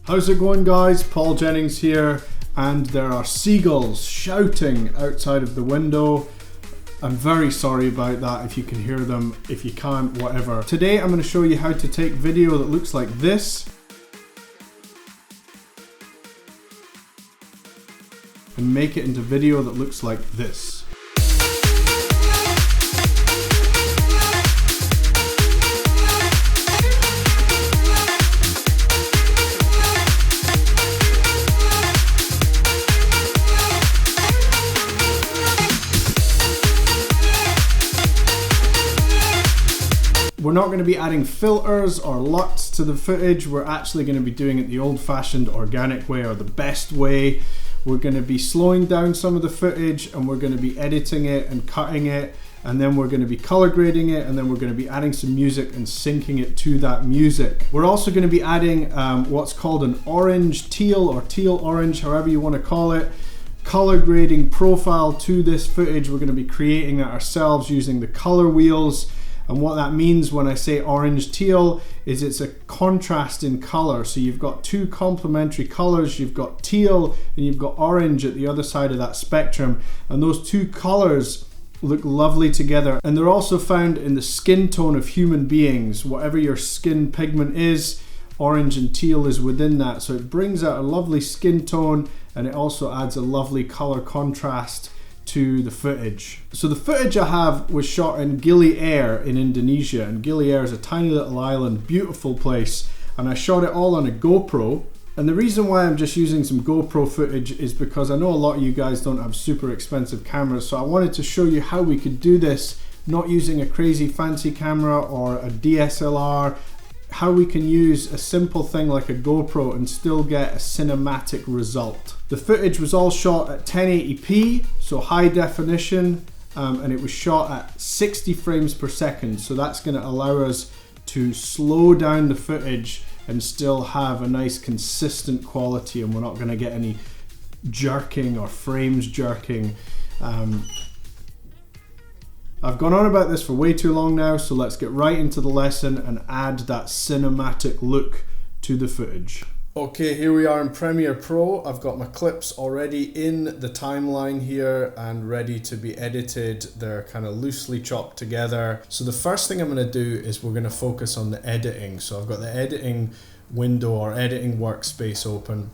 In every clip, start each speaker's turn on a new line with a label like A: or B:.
A: How's it going, guys? Paul Jennings here, and there are seagulls shouting outside of the window. I'm very sorry about that if you can hear them. If you can't, whatever. Today I'm going to show you how to take video that looks like this and make it into video that looks like this. We're not going to be adding filters or LUTs to the footage. We're actually going to be doing it the old-fashioned organic way, or the best way. We're going to be slowing down some of the footage, and we're going to be editing it and cutting it, and then we're going to be color grading it, and then we're going to be adding some music and syncing it to that music. We're also going to be adding what's called an orange teal, or teal orange, however you want to call it, color grading profile to this footage. We're going to be creating that ourselves using the color wheels. And what that means when I say orange teal is it's a contrast in color. So you've got two complementary colors. You've got teal and you've got orange at the other side of that spectrum. And those two colors look lovely together. And they're also found in the skin tone of human beings. Whatever your skin pigment is, orange and teal is within that. So it brings out a lovely skin tone, and it also adds a lovely color contrast to the footage. So the footage I have was shot in Gili Air in Indonesia, and Gili Air is a tiny little island, beautiful place, and I shot it all on a GoPro. And the reason why I'm just using some GoPro footage is because I know a lot of you guys don't have super expensive cameras, so I wanted to show you how we could do this not using a crazy fancy camera or a DSLR, how we can use a simple thing like a GoPro and still get a cinematic result. The footage was all shot at 1080p, so high definition, and it was shot at 60 frames per second. So that's going to allow us to slow down the footage and still have a nice consistent quality, and we're not going to get any jerking or frames jerking. I've gone on about this for way too long now, so let's get right into the lesson and add that cinematic look to the footage. Okay, here we are in Premiere Pro. I've got my clips already in the timeline here and ready to be edited. They're kind of loosely chopped together. So the first thing I'm going to do is we're going to focus on the editing. So I've got the editing window or editing workspace open,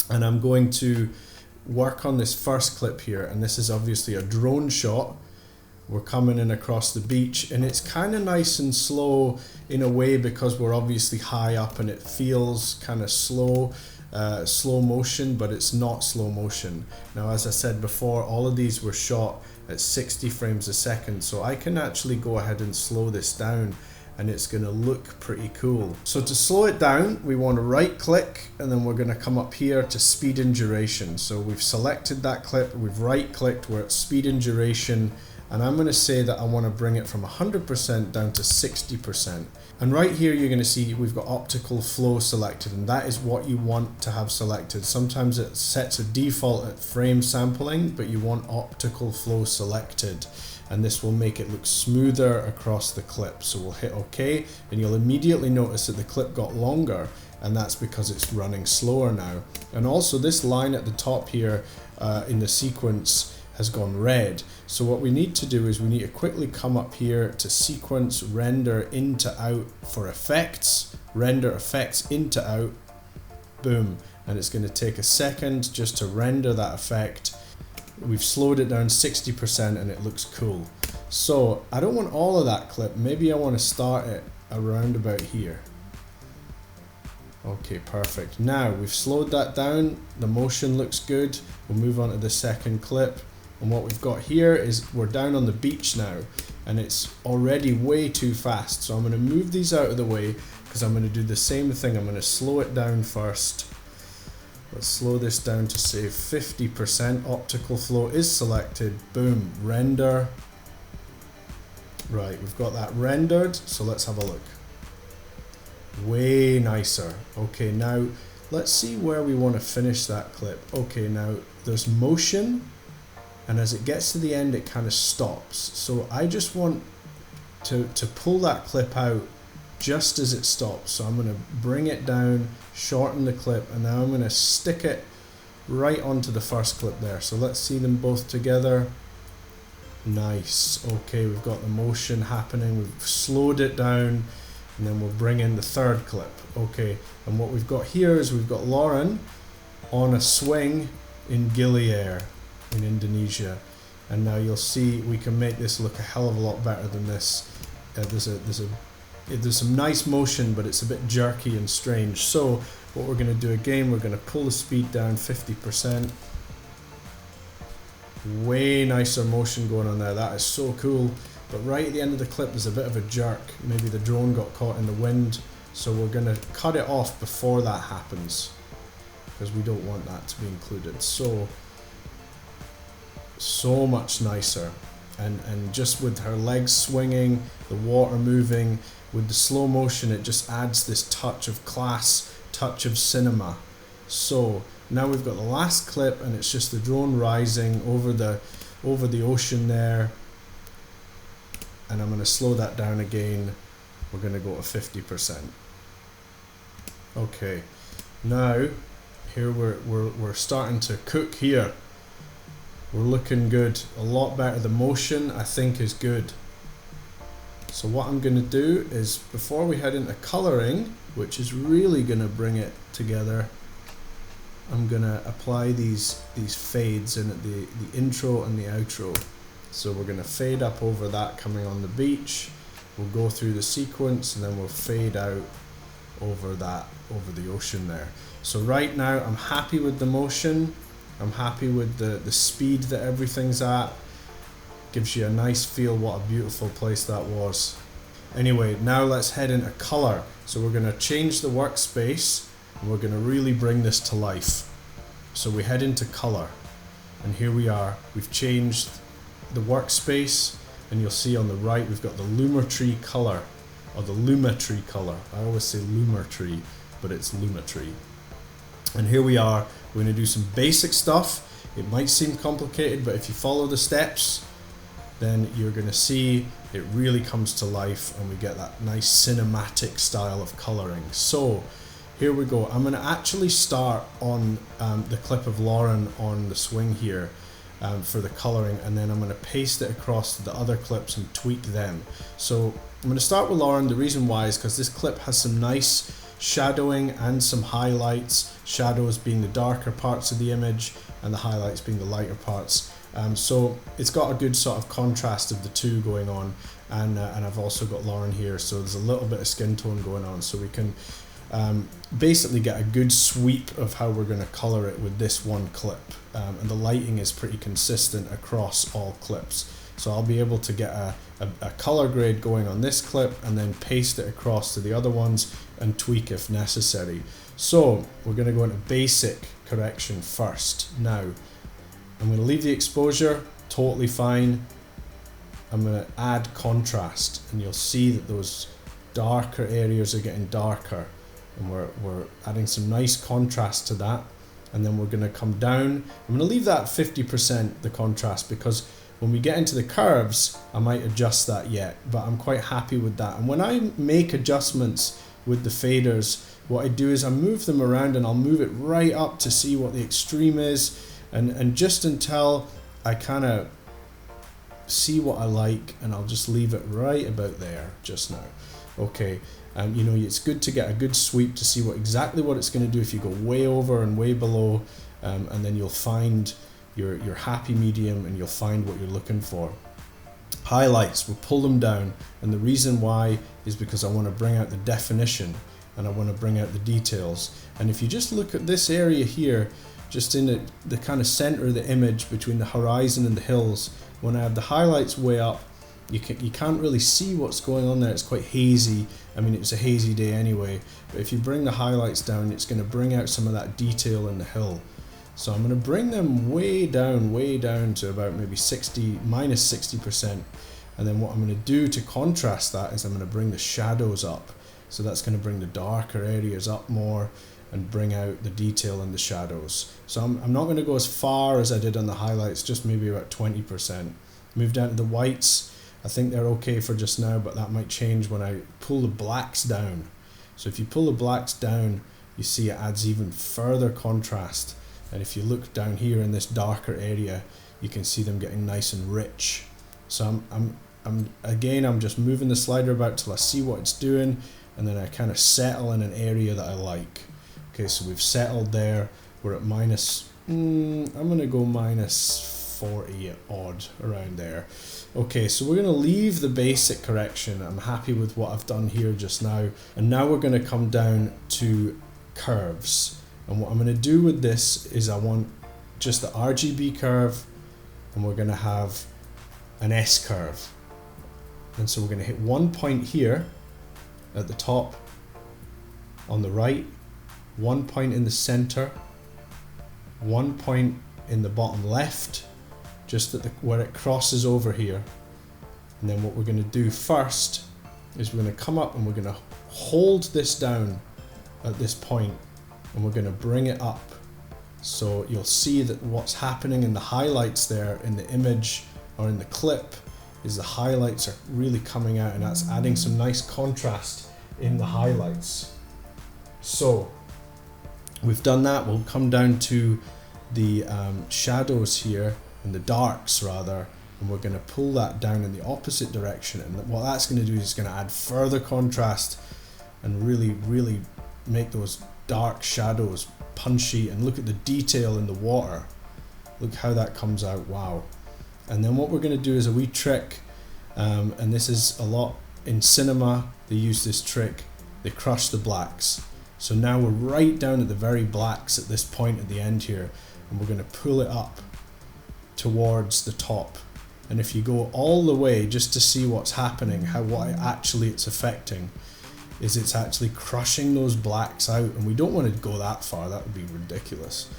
A: and I'm going to work on this first clip here. And this is obviously a drone shot. We're coming in across the beach, and it's kind of nice and slow in a way because we're obviously high up, and it feels kind of slow motion, but it's not slow motion. Now, as I said before, all of these were shot at 60 frames a second, so I can actually go ahead and slow this down, and it's going to look pretty cool. So to slow it down, we want to right click, and then we're going to come up here to speed and duration. So we've selected that clip, we've right clicked, we're at speed and duration, and I'm going to say that I want to bring it from 100% down to 60%. And right here you're going to see we've got optical flow selected, and that is what you want to have selected. Sometimes it sets a default at frame sampling, but you want optical flow selected, and this will make it look smoother across the clip. So we'll hit OK, and you'll immediately notice that the clip got longer, and that's because it's running slower now. And also this line at the top here in the sequence has gone red. So what we need to do is we need to quickly come up here to sequence, render into out for effects, render effects into out, boom. And it's going to take a second just to render that effect. We've slowed it down 60% and it looks cool. So I don't want all of that clip. Maybe I want to start it around about here. Okay, perfect. Now we've slowed that down. The motion looks good. We'll move on to the second clip. And what we've got here is we're down on the beach now, and it's already way too fast. So I'm going to move these out of the way because I'm going to do the same thing. I'm going to slow it down first. Let's slow this down to say 50%. Optical flow is selected. Boom, render. Right, we've got that rendered. So let's have a look. Way nicer. Okay, now let's see where we want to finish that clip. Okay, now there's motion. And as it gets to the end, it kind of stops. So I just want to pull that clip out just as it stops. So I'm going to bring it down, shorten the clip, and now I'm going to stick it right onto the first clip there. So let's see them both together. Nice. Okay, we've got the motion happening, we've slowed it down, and then we'll bring in the third clip. Okay, and what we've got here is we've got Lauren on a swing in Gili Air in Indonesia, and now you'll see we can make this look a hell of a lot better than this. There's some nice motion, but it's a bit jerky and strange. So what we're going to do again, we're going to pull the speed down 50%. Way nicer motion going on there. That is so cool. But right at the end of the clip there's a bit of a jerk. Maybe the drone got caught in the wind, so we're going to cut it off before that happens, because we don't want that to be included. So much nicer. And just with her legs swinging, the water moving, with the slow motion, it just adds this touch of class, touch of cinema. So now we've got the last clip, and it's just the drone rising over the ocean there. And I'm going to slow that down again. We're going to go to 50%. Okay, now here we're starting to cook here. We're looking good, a lot better. The motion I think is good. So what I'm going to do is, before we head into coloring, which is really going to bring it together, I'm going to apply these fades in at the intro and the outro. So we're going to fade up over that coming on the beach. We'll go through the sequence, and then we'll fade out over that, over the ocean there. So right now I'm happy with the motion. I'm happy with the speed that everything's at. Gives you a nice feel. What a beautiful place that was. Anyway, now let's head into color. So we're going to change the workspace, and we're going to really bring this to life. So we head into color, and here we are. We've changed the workspace, and you'll see on the right we've got the Luma tree color, or the Luma tree color. I always say Luma tree, but it's Luma tree. And here we are. We're going to do some basic stuff. It might seem complicated, but if you follow the steps, then you're going to see it really comes to life, and we get that nice cinematic style of coloring. So here we go. I'm going to actually start on the clip of Lauren on the swing here for the coloring, and then I'm going to paste it across to the other clips and tweak them. So I'm going to start with Lauren. The reason why is because this clip has some nice shadowing and some highlights, shadows being the darker parts of the image and the highlights being the lighter parts. So it's got a good sort of contrast of the two going on, and I've also got Lauren here, so there's a little bit of skin tone going on, so we can basically get a good sweep of how we're going to color it with this one clip. And the lighting is pretty consistent across all clips, so I'll be able to get a color grade going on this clip and then paste it across to the other ones and tweak if necessary. So we're going to go into basic correction first. Now I'm going to leave the exposure totally fine. I'm going to add contrast, and you'll see that those darker areas are getting darker, and we're adding some nice contrast to that. And then we're going to come down. I'm going to leave that 50%, the contrast, because when we get into the curves I might adjust that yet, but I'm quite happy with that. And when I make adjustments with the faders, what I do is I move them around, and I'll move it right up to see what the extreme is, and just until I kind of see what I like, and I'll just leave it right about there just now. Okay, you know, it's good to get a good sweep to see exactly what it's going to do if you go way over and way below, and then you'll find your happy medium, and you'll find what you're looking for. Highlights, we'll pull them down, and the reason why is because I want to bring out the definition, and I want to bring out the details. And if you just look at this area here, just in the kind of center of the image between the horizon and the hills, when I have the highlights way up, you can't really see what's going on there. It's quite hazy. I mean, it's a hazy day anyway, but if you bring the highlights down, it's going to bring out some of that detail in the hill. So I'm going to bring them way down to about maybe minus 60%. And then what I'm going to do to contrast that is I'm going to bring the shadows up. So that's going to bring the darker areas up more and bring out the detail in the shadows. So I'm not going to go as far as I did on the highlights, just maybe about 20%. Move down to the whites. I think they're okay for just now, but that might change when I pull the blacks down. So if you pull the blacks down, you see it adds even further contrast. And if you look down here in this darker area, you can see them getting nice and rich. So I'm just moving the slider about till I see what it's doing, and then I kind of settle in an area that I like. Okay, so we've settled there. We're at minus, I'm gonna go minus 40 odd, around there. Okay, so we're gonna leave the basic correction. I'm happy with what I've done here just now. And now we're gonna come down to curves. And what I'm gonna do with this is I want just the RGB curve, and we're gonna have an S curve. And so we're gonna hit one point here at the top, on the right, one point in the center, one point in the bottom left, just at where it crosses over here. And then what we're going to do first is we're going to come up and we're going to hold this down at this point, and we're going to bring it up. So you'll see that what's happening in the highlights there in the image or in the clip is the highlights are really coming out, and that's adding some nice contrast in the highlights. So we've done that. We'll come down to the shadows here, and the darks rather, and we're going to pull that down in the opposite direction. And what that's going to do is it's going to add further contrast and really make those dark shadows punchy. And look at the detail in the water. Look how that comes out. Wow. And then what we're going to do is a wee trick, and this is a lot in cinema. They use this trick. They crush the blacks. So now we're right down at the very blacks at this point at the end here, and we're going to pull it up towards the top. And if you go all the way just to see what's happening, what it's affecting, is it's actually crushing those blacks out. And we don't want to go that far, that would be ridiculous.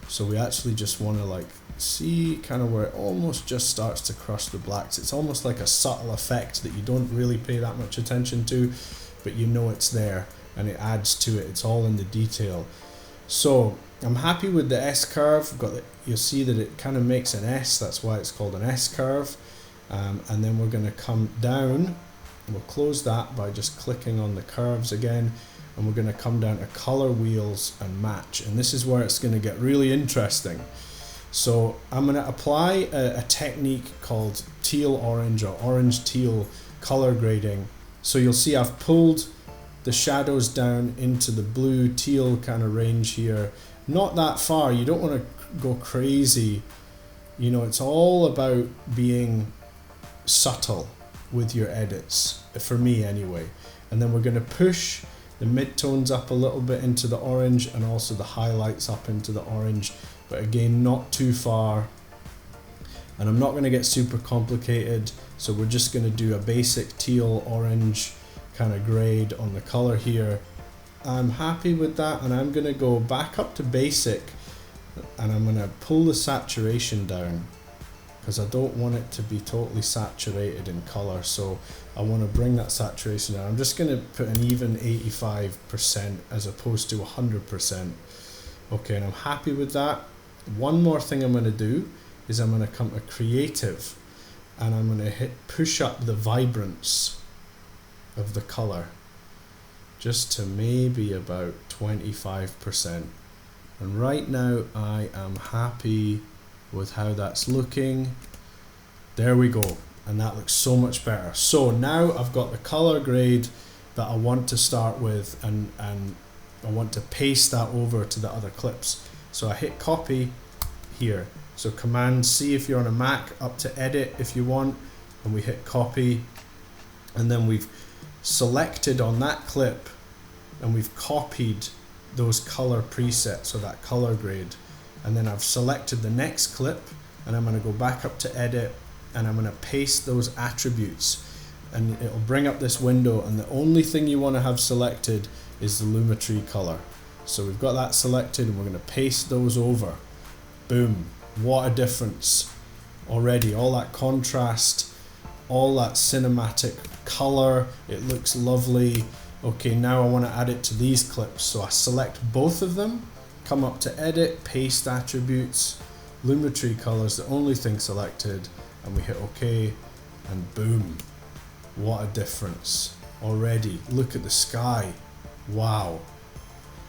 A: So we actually just want to like see kind of where it almost just starts to crush the blacks. It's almost like a subtle effect that you don't really pay that much attention to, but you know it's there and it adds to it. It's all in the detail. So I'm happy with the S curve. You'll see that it kind of makes an S, that's why it's called an S curve. And then we're going to come down, and we'll close that by just clicking on the curves again, and we're going to come down to color wheels and match. And this is where it's going to get really interesting. So I'm going to apply a technique called teal orange or orange teal color grading. So you'll see I've pulled the shadows down into the blue teal kind of range here. Not that far, you don't want to go crazy. You know, it's all about being subtle with your edits, for me anyway. And then we're going to push the midtones up a little bit into the orange, and also the highlights up into the orange, but again not too far. And I'm not going to get super complicated, so we're just going to do a basic teal orange kind of grade on the color here. I'm happy with that, and I'm going to go back up to basic, and I'm going to pull the saturation down because I don't want it to be totally saturated in color. So I want to bring that saturation down. I'm just going to put an even 85% as opposed to 100%. Okay, and I'm happy with that. One more thing I'm going to do is I'm going to come to creative, and I'm going to push up the vibrance of the color just to maybe about 25%. And right now I am happy with how that's looking. There we go, and that looks so much better. So now I've got the color grade that I want to start with, and I want to paste that over to the other clips. So I hit copy here. So Command C if you're on a Mac, up to edit if you want, and we hit copy, and then we've selected on that clip and we've copied those color presets, or that color grade. And then I've selected the next clip, and I'm going to go back up to edit, and I'm going to paste those attributes, and it'll bring up this window, and the only thing you want to have selected is the Luma tree color. So we've got that selected, and we're going to paste those over. Boom, what a difference already. All that contrast, all that cinematic color, it looks lovely. Okay, now I want to add it to these clips. So I select both of them, come up to edit, paste attributes, Luma tree colors, the only thing selected, and we hit OK, and boom, what a difference already. Look at the sky, wow.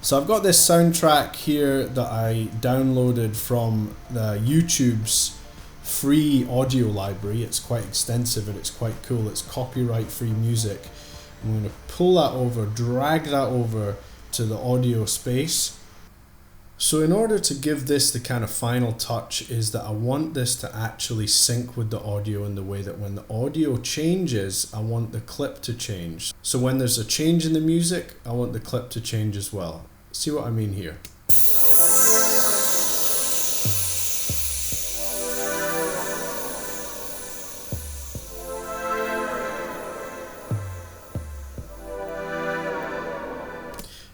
A: So I've got this soundtrack here that I downloaded from the YouTube's free audio library. It's quite extensive and it's quite cool. It's copyright free music. I'm going to pull that over, drag that over to the audio space. So in order to give this the kind of final touch is that I want this to actually sync with the audio in the way that when the audio changes, I want the clip to change. So when there's a change in the music, I want the clip to change as well. See what I mean here?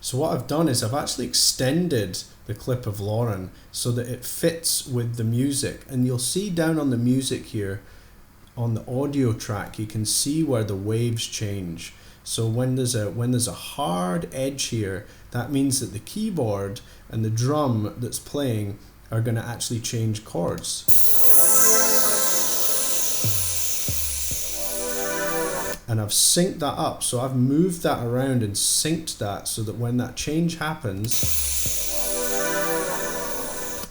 A: So what I've done is I've actually extended the clip of Lauren so that it fits with the music, and you'll see down on the music here on the audio track you can see where the waves change. So when there's a hard edge here, that means that the keyboard and the drum that's playing are going to actually change chords. And I've synced that up, so I've moved that around and synced that so that when that change happens,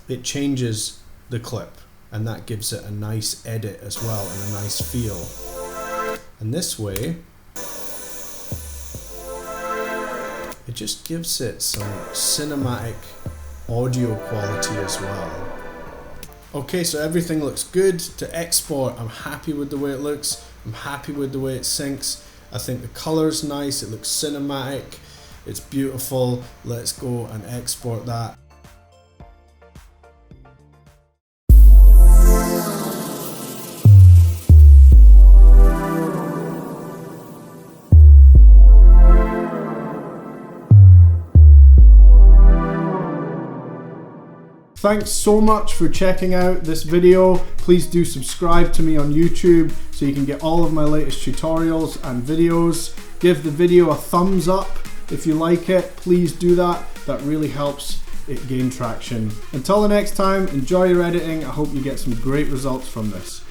A: it changes the clip, and that gives it a nice edit as well and a nice feel. And this way, it just gives it some cinematic audio quality as well. Okay, so everything looks good. To export, I'm happy with the way it looks. I'm happy with the way it syncs. I think the color's nice, it looks cinematic, it's beautiful. Let's go and export that. Thanks so much for checking out this video. Please do subscribe to me on YouTube so you can get all of my latest tutorials and videos. Give the video a thumbs up if you like it. Please do that. That really helps it gain traction. Until the next time, enjoy your editing. I hope you get some great results from this.